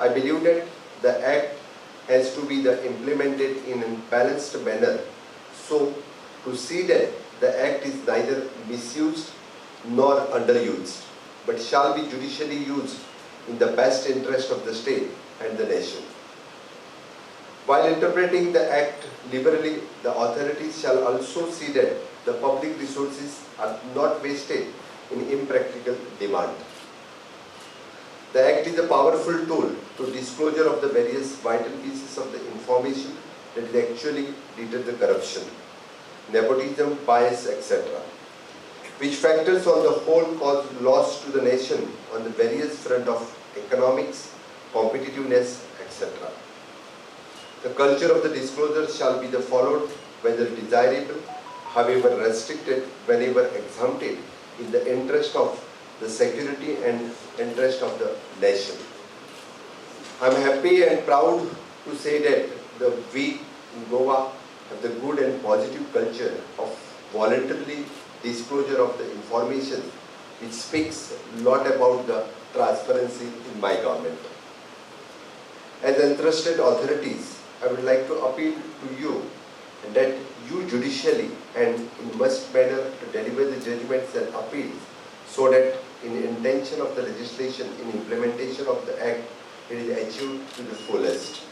I believe that the Act has to be implemented in a balanced manner. So, to see that the Act is neither misused nor underused, but shall be judicially used in the best interest of the state and the nation. While interpreting the Act liberally, the authorities shall also see that the public resources are not wasted in impractical demand. The Act is a powerful tool to disclosure of the various vital pieces of the information that will actually deter the corruption, nepotism, bias, etc., which factors on the whole cause loss to the nation on the various front of economics, competitiveness, etc. The culture of the disclosure shall be followed whether desirable, however restricted, whenever exempted, in the interest of the security and interest of the nation. I am happy and proud to say that we in Goa have the good and positive culture of voluntarily disclosure of the information, which speaks a lot about the transparency in my government. As entrusted authorities, I would like to appeal to you that you judicially and in must manner to deliver the judgments and appeals so that in intention of the legislation, in implementation of the Act, it is achieved to the fullest.